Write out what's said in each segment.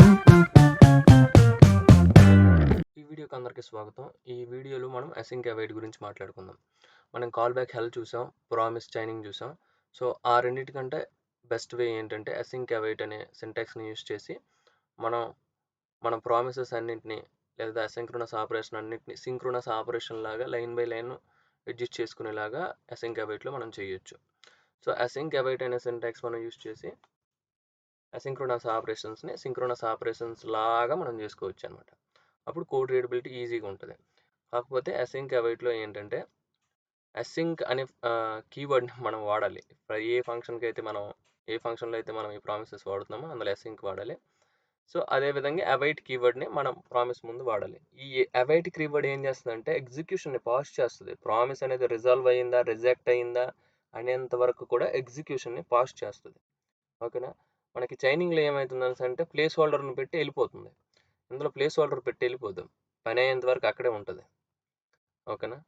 ఈ వీడియోకి అందరికీ స్వాగతం. ఈ వీడియోలో మనం అసింక్ అవైట్ గురించి మాట్లాడుకుందాం. మనం కాల్ బ్యాక్ హెల్ చూసాం, ప్రామిస్ చైనింగ్ చూసాం. సో ఆ రెండిటికంటే బెస్ట్ వే ఏంటంటే అసింక్ అవైట్ అనే సింటాక్స్ని యూస్ చేసి మనం మన ప్రామిసెస్ అన్నింటినీ లేదా అసింక్రోనస్ ఆపరేషన్ అన్నింటినీ సింక్రోనస్ ఆపరేషన్ లాగా లైన్ బై లైన్ అడ్జస్ట్ చేసుకునేలాగా అసింక్ అవైట్లో మనం చేయొచ్చు. సో అసింక్ అవైట్ అనే సింటాక్స్ మనం యూస్ చేసి అసింక్రోనస్ ఆపరేషన్స్ని సింక్రోనస్ ఆపరేషన్స్ లాగా మనం చేసుకోవచ్చు అనమాట. అప్పుడు కోడ్ రీడబిలిటీ ఈజీగా ఉంటుంది. కాకపోతే అసింక్ అవైట్లో ఏంటంటే అసింక్ అనే కీవర్డ్ని మనం వాడాలి. ఏ ఫంక్షన్కి అయితే ఏ ఫంక్షన్లో అయితే మనం ఈ ప్రామిసెస్ వాడుతున్నామో అందులో అసింక్ వాడాలి. సో అదేవిధంగా అవైట్ కీవర్డ్ని మనం ప్రామిస్ ముందు వాడాలి. ఈ అవైట్ కీవర్డ్ ఏం చేస్తుందంటే ఎగ్జిక్యూషన్ని పాజ్ చేస్తుంది. ప్రామిస్ అనేది రిజాల్వ్ అయ్యిందా, రిజెక్ట్ అయ్యిందా అనేంత వరకు కూడా ఎగ్జిక్యూషన్ని పాజ్ చేస్తుంది. ఓకేనా. మనకి చైనింగ్లో ఏమవుతుంది అంటే ప్లేస్ హోల్డర్ని పెట్టి వెళ్ళిపోతుంది. ఇందులో ప్లేస్ హోల్డర్ పెట్టి వెళ్ళిపోదు, పని అయ్యేంత వరకు అక్కడే ఉంటుంది. ఓకేనా.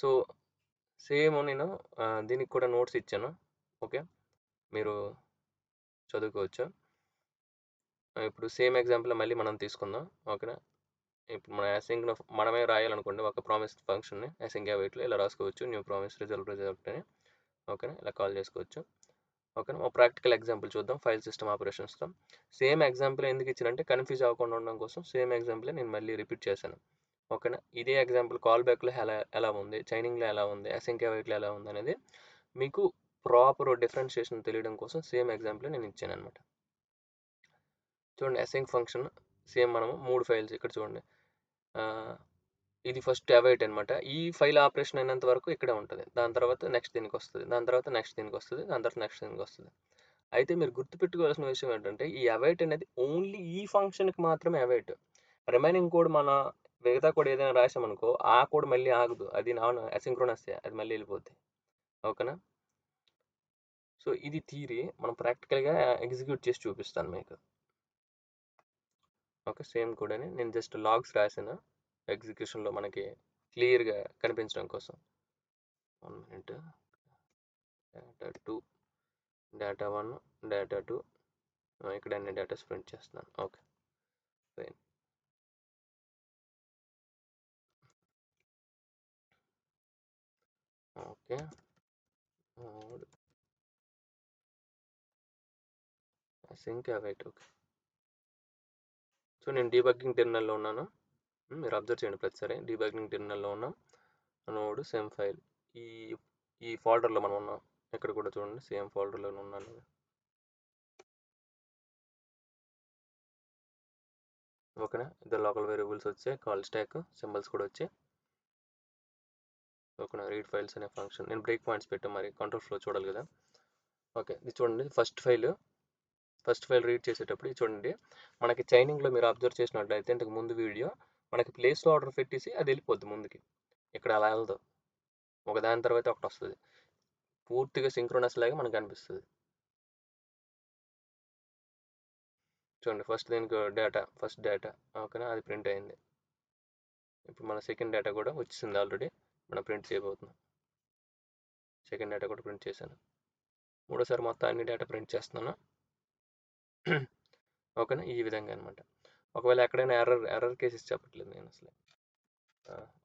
సో సేమ్ నేను దీనికి కూడా నోట్స్ ఇచ్చాను. ఓకే, మీరు చదువుకోవచ్చు. ఇప్పుడు సేమ్ ఎగ్జాంపుల్ మళ్ళీ మనం తీసుకుందాం. ఓకేనా. ఇప్పుడు మన అసింక్ మనమే రాయాలనుకోండి ఒక ప్రామిస్ ఫంక్షన్ని అసింక్ అవైట్లో ఇలా రాసుకోవచ్చు. న్యూ ప్రామిస్ రిజల్ట్ అని. ఓకేనా, ఇలా కాల్ చేసుకోవచ్చు. ఓకేనా. ఒక ప్రాక్టికల్ ఎగ్జాంపుల్ చూద్దాం ఫైల్ సిస్టమ్ ఆపరేషన్స్తో. సేమ్ ఎగ్జాంపుల్ ఎందుకు ఇచ్చానంటే కన్ఫ్యూజ్ అవ్వకుండా ఉండడం కోసం సేమ్ ఎగ్జాంపుల్ నేను మళ్ళీ రిపీట్ చేశాను. ఓకేనా. ఇదే ఎగ్జాంపుల్ కాల్ బ్యాక్లో ఎలా ఉంది, చైనింగ్లో ఎలా ఉంది, అసింక్ అవైట్లో ఎలా ఉంది అనేది మీకు ప్రాపర్ డిఫరెన్షియేషన్ తెలియడం కోసం సేమ్ ఎగ్జాంపుల్ నేను ఇచ్చాను అనమాట. చూడండి, అసింక్ ఫంక్షన్ సేమ్ మనము 3 ఫైల్స్ ఇక్కడ చూడండి. ఇది ఫస్ట్ అవైట్ అనమాట. ఈ ఫైల్ ఆపరేషన్ అయినంత వరకు ఇక్కడే ఉంటుంది. దాని తర్వాత నెక్స్ట్ దీనికి వస్తుంది, దాని తర్వాత నెక్స్ట్ దీనికి వస్తుంది, దాని తర్వాత నెక్స్ట్ దీనికి వస్తుంది. అయితే మీరు గుర్తుపెట్టుకోవాల్సిన విషయం ఏంటంటే ఈ అవైట్ అనేది ఓన్లీ ఈ ఫంక్షన్కి మాత్రమే అవైట్. రిమైనింగ్ కోడ్ మన మిగతా కోడ్ ఏదైనా రాసామనుకో ఆ కోడ్ మళ్ళీ ఆగదు, అది నాన్ అసింక్రోనస్, అది మళ్ళీ వెళ్ళిపోద్ది. ఓకేనా. సో ఇది థియరీ, మనం ప్రాక్టికల్గా ఎగ్జిక్యూట్ చేసి చూపిస్తాను మీకు. ఓకే, సేమ్ కోడ్ అని నేను జస్ట్ లాగ్స్ రాసాను ఎగ్జిక్యూషన్లో మనకి క్లియర్గా కనిపించడం కోసం. 1 minute. డేటా 2, డేటా 1, డేటా 2, ఇక్కడ అన్ని డేటాస్ ప్రింట్ చేస్తున్నాను. Okay fine. Okay, sync await. Okay, so నేను డీబగ్గింగ్ టెర్మినల్లో ఉన్నాను. మీరు అబ్జర్వ్ చేయండి ప్రతిసారి డీబగ్గింగ్ టెర్మినల్లో ఉన్నాం. నోడ్ సేమ్ ఫైల్ ఈ ఈ ఫోల్డర్లో మనం ఉన్నాం. ఇక్కడ కూడా చూడండి సేమ్ ఫోల్డర్లో ఉన్నాను. ఓకేనా. ఇద్దరు లోకల్ వేరియబుల్స్ వచ్చాయి, కాల్ స్టాక్ సింబల్స్ కూడా వచ్చాయి. ఓకేనా. రీడ్ ఫైల్స్ అనే ఫంక్షన్ నేను బ్రేక్ పాయింట్స్ పెట్టాను, మరి కంట్రోల్ ఫ్లో చూడాలి కదా. ఓకే, ఇది చూడండి ఫస్ట్ ఫైల్ రీడ్ చేసేటప్పుడు ఇది చూడండి. మనకి చైనింగ్లో మీరు అబ్జర్వ్ చేసినట్లయితే ఇంతకు ముందు వీడియో మనకి ప్లేస్ ఆర్డర్ పెట్టేసి అది వెళ్ళిపోద్ది ముందుకి. ఇక్కడ అలా వెళ్దాం, ఒకదాని తర్వాత ఒకటి వస్తుంది, పూర్తిగా సింక్రోనస్ లాగా మనకు అనిపిస్తుంది. చూడండి ఫస్ట్ దీనికి ఫస్ట్ డేటా ఓకేనా, అది ప్రింట్ అయింది. ఇప్పుడు మన సెకండ్ డేటా కూడా వచ్చింది, ఆల్రెడీ మనం ప్రింట్ చేయబోతున్నాం. సెకండ్ డేటా కూడా ప్రింట్ చేశాను. మూడోసారి మొత్తం అన్ని డేటా ప్రింట్ చేస్తున్నాను. ఓకేనా, ఈ విధంగా అనమాట. ఒకవేళ ఎక్కడైనా ఎర్రర్ కేసెస్ చెప్పట్లేదు నేను అసలు.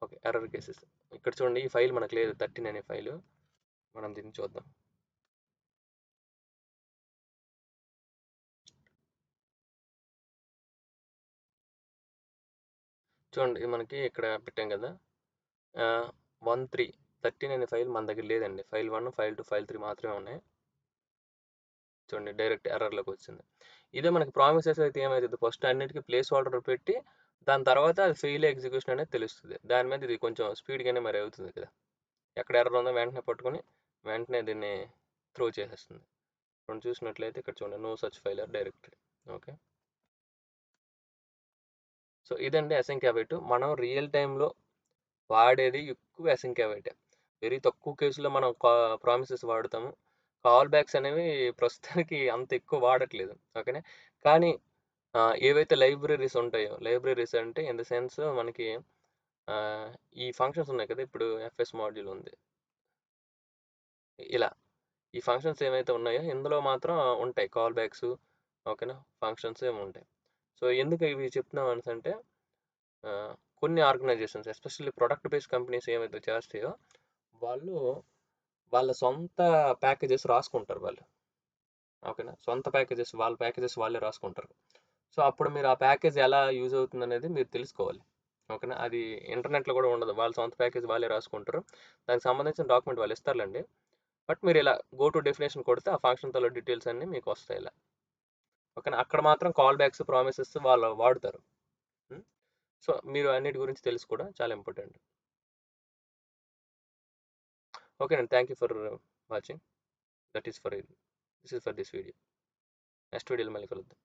ఓకే, ఎర్రర్ కేసెస్ ఇక్కడ చూడండి. ఈ ఫైల్ మనకు లేదు, 13 అనే ఫైలు. మనం దీన్ని చూద్దాం. చూడండి మనకి ఇక్కడ పెట్టాం కదా 13 అనే ఫైల్ మన దగ్గర లేదండి. ఫైల్ 1, ఫైల్ 2, ఫైల్ 3 మాత్రమే ఉన్నాయి. చూడండి డైరెక్ట్ ఎర్రర్లోకి వచ్చింది. ఇదే మనకి ప్రామిసెస్ అయితే ఏమవుతుంది, ఫస్ట్ అన్నిటికీ ప్లేస్ హోల్డర్ పెట్టి దాని తర్వాత అది ఫెయిల్ ఎగ్జిక్యూషన్ అనేది తెలుస్తుంది. దాని మీద ఇది కొంచెం స్పీడ్గానే మరి అవుతుంది కదా. ఎక్కడ ఎర్రర్ ఉందో వెంటనే పట్టుకొని వెంటనే దీన్ని త్రో చేసేస్తుంది. మనం చూసినట్లయితే ఇక్కడ చూడండి no such file or directory. Okay, so ఇదండి అసింక్ అవైట్. మనం రియల్ టైంలో వాడేది ఎక్కువ అసింక్ అవైట్. వెరీ తక్కువ కేసులో మనం ప్రామిసెస్ వాడతాము. కాల్ బ్యాక్స్ అనేవి ప్రస్తుతానికి అంత ఎక్కువ వాడట్లేదు. ఓకేనా. కానీ ఏవైతే లైబ్రరీస్ ఉంటాయో, లైబ్రరీస్ అంటే ఇన్ ద సెన్స్ మనకి ఈ ఫంక్షన్స్ ఉన్నాయి కదా. ఇప్పుడు ఎఫ్ఎస్ మాడ్యూల్ ఉంది, ఇలా ఈ ఫంక్షన్స్ ఏమైతే ఉన్నాయో ఇందులో మాత్రం ఉంటాయి కాల్ బ్యాక్స్. ఓకేనా, ఫంక్షన్స్ ఏమి ఉంటాయి. సో సో ఎందుకు ఇవి చెప్తున్నాం అంటే కొన్ని organisations especially product based companies ఏమైతే చేస్తాయో వాళ్ళు వాళ్ళ సొంత ప్యాకేజెస్ రాసుకుంటారు వాళ్ళు. ఓకేనా, సొంత ప్యాకేజెస్ వాళ్ళ ప్యాకేజెస్ వాళ్ళే రాసుకుంటారు. సో అప్పుడు మీరు ఆ ప్యాకేజ్ ఎలా యూజ్ అవుతుంది అనేది మీరు తెలుసుకోవాలి. ఓకేనా, అది ఇంటర్నెట్లో కూడా ఉండదు. వాళ్ళ సొంత ప్యాకేజ్ వాళ్ళే రాసుకుంటారు. దానికి సంబంధించిన డాక్యుమెంట్ వాళ్ళు ఇస్తారులేండి. బట్ మీరు ఇలా గో టు డెఫినేషన్ కొడితే ఆ ఫంక్షన్ తో డీటెయిల్స్ అన్నీ మీకు వస్తాయి ఇలా. ఓకేనా, అక్కడ మాత్రం కాల్ బ్యాక్స్ ప్రామిసెస్ వాళ్ళు వాడతారు. సో మీరు అన్నిటి గురించి తెలుసుకోవడం చాలా ఇంపార్టెంట్. ఓకేనండి, thank you for watching. That is for this is for this video. Next వీడియోలో మళ్ళీ కలుద్దాం.